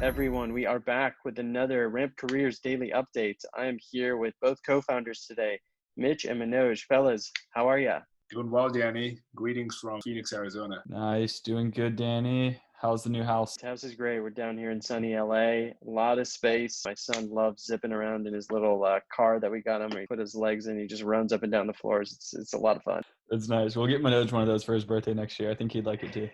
everyone? We are back with another Ramp Careers Daily Update. I am here with both co-founders today, Mitch and Manoj. Fellas, how are ya? Doing well, Danny. Greetings from Phoenix, Arizona. Nice. Doing good, Danny. How's the new house? This house is great. We're down here in sunny LA. A lot of space. My son loves zipping around in his little car that we got him. He put his legs in. He just runs up and down the floors. It's a lot of fun. That's nice. We'll get Manoj one of those for his birthday next year. I think he'd like it too.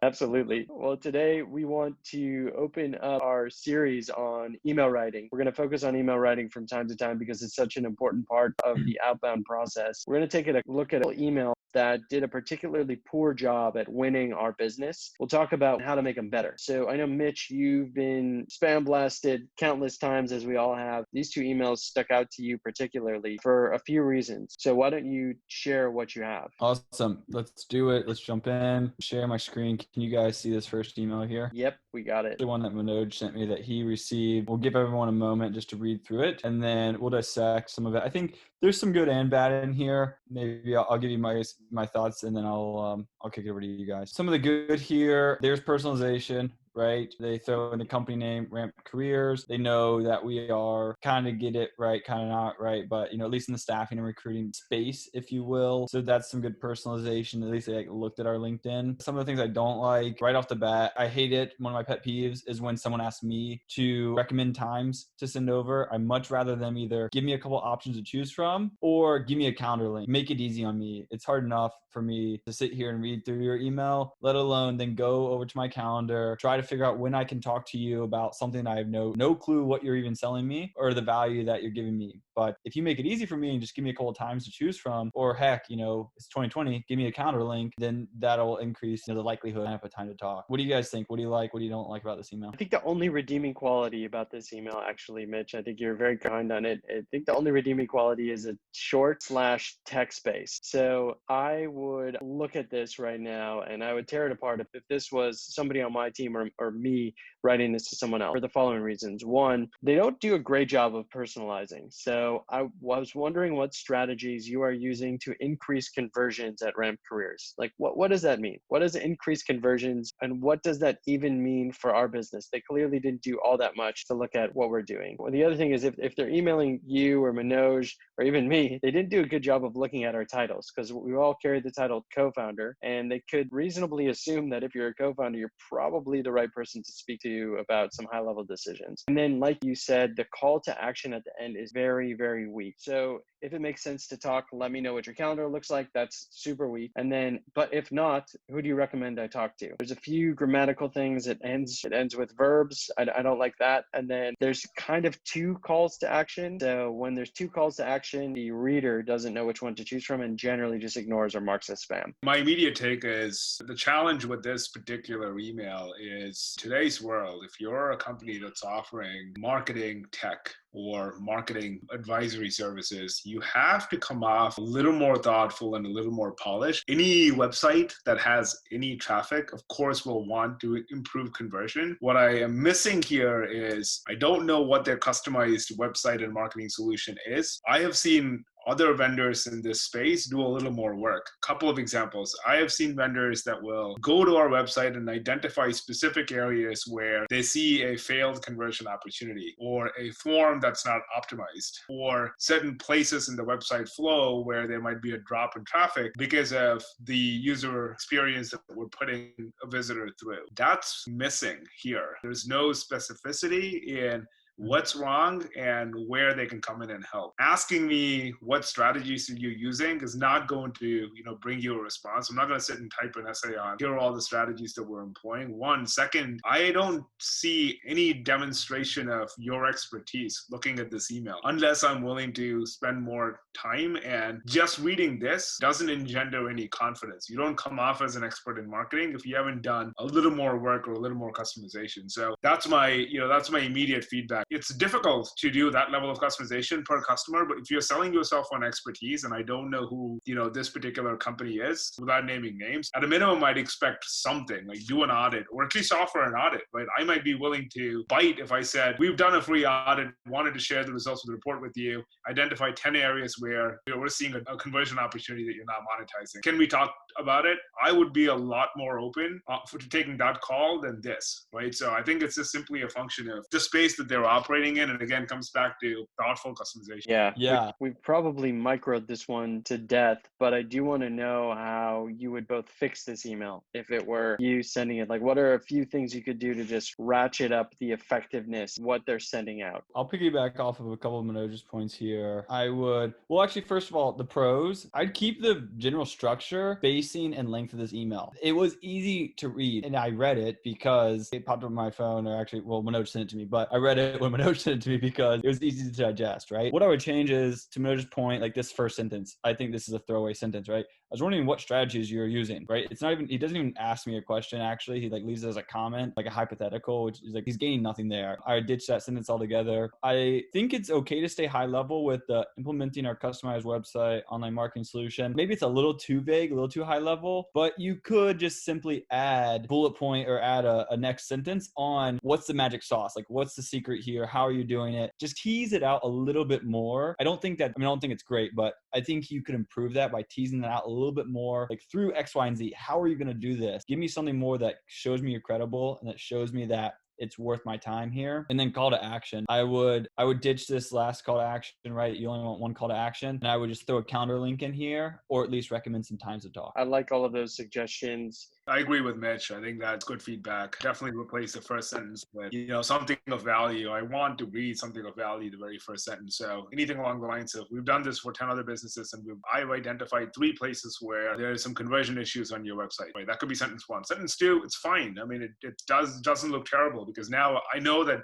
Absolutely. Well, today we want to open up our series on email writing. We're going to focus on email writing from time to time because it's such an important part of the outbound process. We're going to take a look at an email that did a particularly poor job at winning our business. We'll talk about how to make them better. So I know, Mitch, you've been spam blasted countless times, as we all have. These two emails stuck out to you particularly for a few reasons. So why don't you share what you have? Awesome. Let's do it. Let's jump in. Share my screen. Can you guys see this first email here? Yep, we got it. The one that Manoj sent me that he received. We'll give everyone a moment just to read through it, and then we'll dissect some of it. I think there's some good and bad in here. Maybe I'll give you my thoughts, and then I'll kick it over to you guys. Some of the good here, there's personalization, right? They throw in the company name, Ramp Careers. They know that we are kind of get it right, kind of not right, but at least in the staffing and recruiting space, if you will. So that's some good personalization. At least they looked at our LinkedIn. Some of the things I don't like right off the bat, I hate it. One of my pet peeves is when someone asks me to recommend times to send over. I much rather them either give me a couple options to choose from or give me a calendar link. Make it easy on me. It's hard enough for me to sit here and read through your email, let alone then go over to my calendar, try to figure out when I can talk to you about something I have no clue what you're even selling me or the value that you're giving me. But if you make it easy for me and just give me a couple of times to choose from, or heck, it's 2020, give me a calendar link, then that'll increase the likelihood I have a time to talk. What do you guys think? What do you like? What do you don't like about this email? I think the only redeeming quality about this email, actually, Mitch, I think you're very kind on it. I think the only redeeming quality is a short/text space. So I would look at this right now and I would tear it apart if this was somebody on my team or me writing this to someone else for the following reasons. One, they don't do a great job of personalizing. So I was wondering what strategies you are using to increase conversions at Ramp Careers. Like what does that mean? What does increase conversions and what does that even mean for our business? They clearly didn't do all that much to look at what we're doing. Well, the other thing is if they're emailing you or Manoj or even me, they didn't do a good job of looking at our titles because we all carry the title co-founder and they could reasonably assume that if you're a co-founder, you're probably the right person to speak to about some high-level decisions. And then, like you said, the call to action at the end is very, very weak. So if it makes sense to talk, let me know what your calendar looks like. That's super weak. And then, but if not, who do you recommend I talk to? There's a few grammatical things. It ends with verbs. I don't like that. And then there's kind of two calls to action. So when there's two calls to action, the reader doesn't know which one to choose from and generally just ignores or marks as spam. My immediate take is the challenge with this particular email is today's world. If you're a company that's offering marketing tech or marketing advisory services, you have to come off a little more thoughtful and a little more polished. Any website that has any traffic, of course, will want to improve conversion. What I am missing here is I don't know what their customized website and marketing solution is. I have seen other vendors in this space do a little more work. Couple of examples. I have seen vendors that will go to our website and identify specific areas where they see a failed conversion opportunity or a form that's not optimized or certain places in the website flow where there might be a drop in traffic because of the user experience that we're putting a visitor through. That's missing here. There's no specificity in what's wrong and where they can come in and help. Asking me what strategies are you using is not going to, bring you a response. I'm not going to sit and type an essay on here are all the strategies that we're employing. One, second, I don't see any demonstration of your expertise looking at this email unless I'm willing to spend more time, and just reading this doesn't engender any confidence. You don't come off as an expert in marketing if you haven't done a little more work or a little more customization. So that's my immediate feedback. it's difficult to do that level of customization per customer. But if you're selling yourself on expertise, and I don't know who, this particular company is without naming names, at a minimum, I'd expect something like do an audit or at least offer an audit, right? I might be willing to bite if I said, we've done a free audit, wanted to share the results of the report with you, identify 10 areas where we're seeing a conversion opportunity that you're not monetizing. Can we talk about it? I would be a lot more open for taking that call than this, right? So I think it's just simply a function of the space that they're operating in. And again, comes back to thoughtful customization. Yeah. We've probably microed this one to death, but I do want to know how you would both fix this email if it were you sending it. Like, what are a few things you could do to just ratchet up the effectiveness, what they're sending out? I'll piggyback off of a couple of Manoj's points here. Actually, first of all, the pros, I'd keep the general structure, spacing, and length of this email. It was easy to read, and I read it because it popped up on my phone, or actually, Manoj sent it to me, but I read it when Manoj sent it to me because it was easy to digest, right? What I would change is, to Manoj's point, like this first sentence, I think this is a throwaway sentence, right? I was wondering what strategies you're using, right? He doesn't even ask me a question, actually. He leaves it as a comment, like a hypothetical, which is he's gaining nothing there. I ditched that sentence altogether. I think it's okay to stay high level with implementing our customized website online marketing solution. Maybe it's a little too vague, a little too high level, but you could just simply add bullet point or add a next sentence on what's the magic sauce, like what's the secret here, how are you doing it? Just tease it out a little bit more. I don't think it's great, but I think you could improve that by teasing that out a little bit more, like through X, Y, and Z. How are you going to do this? Give me something more that shows me you're credible and that shows me that it's worth my time here. And then call to action. I would ditch this last call to action, right? You only want one call to action. And I would just throw a calendar link in here, or at least recommend some times to talk. I like all of those suggestions. I agree with Mitch. I think that's good feedback. Definitely replace the first sentence with, something of value. I want to read something of value, the very first sentence. So anything along the lines of, we've done this for 10 other businesses and I've identified 3 places where there's some conversion issues on your website, right? That could be sentence 1. Sentence 2, it's fine. I mean, it doesn't look terrible because now I know that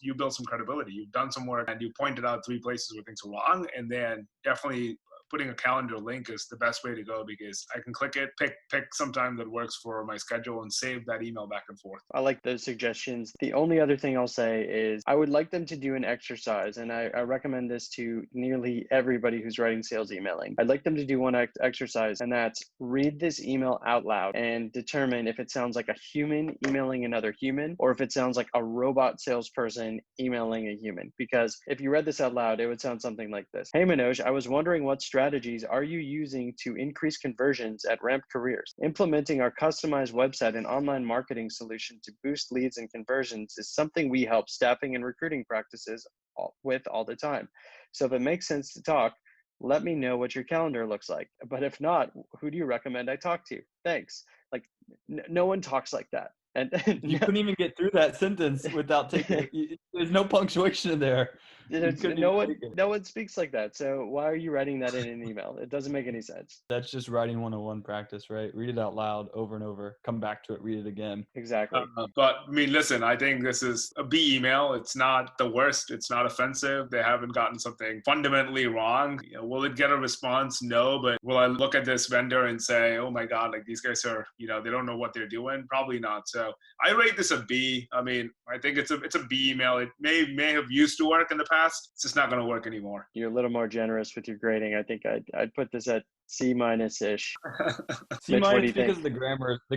you built some credibility. You've done some work and you pointed out 3 places where things are wrong, and then definitely putting a calendar link is the best way to go because I can click it, pick some time that works for my schedule and save that email back and forth. I like those suggestions. The only other thing I'll say is I would like them to do an exercise, and I recommend this to nearly everybody who's writing sales emailing. I'd like them to do one exercise, and that's read this email out loud and determine if it sounds like a human emailing another human or if it sounds like a robot salesperson emailing a human. Because if you read this out loud, it would sound something like this. Hey Manoj, I was wondering what strategies are you using to increase conversions at Ramp Careers? Implementing our customized website and online marketing solution to boost leads and conversions is something we help staffing and recruiting practices with all the time. So if it makes sense to talk, let me know what your calendar looks like. But if not, who do you recommend I talk to? Thanks. Like no one talks like that. And you couldn't even get through that sentence without taking there's no punctuation in there. No one speaks like that. So why are you writing that in an email? It doesn't make any sense. That's just writing 101 practice, right? Read it out loud over and over. Come back to it. Read it again. Exactly. But I mean, listen, I think this is a B email. It's not the worst. It's not offensive. They haven't gotten something fundamentally wrong. Will it get a response? No. But will I look at this vendor and say, oh my God, like these guys are, they don't know what they're doing? Probably not. So I rate this a B. I mean, I think it's a B email. It may have used to work in the past. It's just not going to work anymore. You're a little more generous with your grading. I think I'd put this at C- ish. C- because the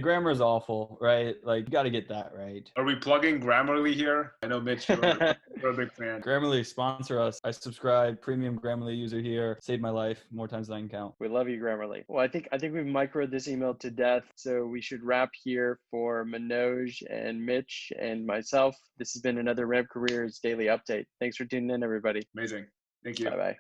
grammar is awful, right? Like you got to get that right. Are we plugging Grammarly here? I know Mitch, you're a big fan. Grammarly, sponsor us. I subscribe, premium Grammarly user here. Saved my life more times than I can count. We love you, Grammarly. Well, I think we've microed this email to death, so we should wrap here for Manoj and Mitch and myself. This has been another Ramp Careers Daily Update. Thanks for tuning in, everybody. Amazing. Thank you. Bye-bye.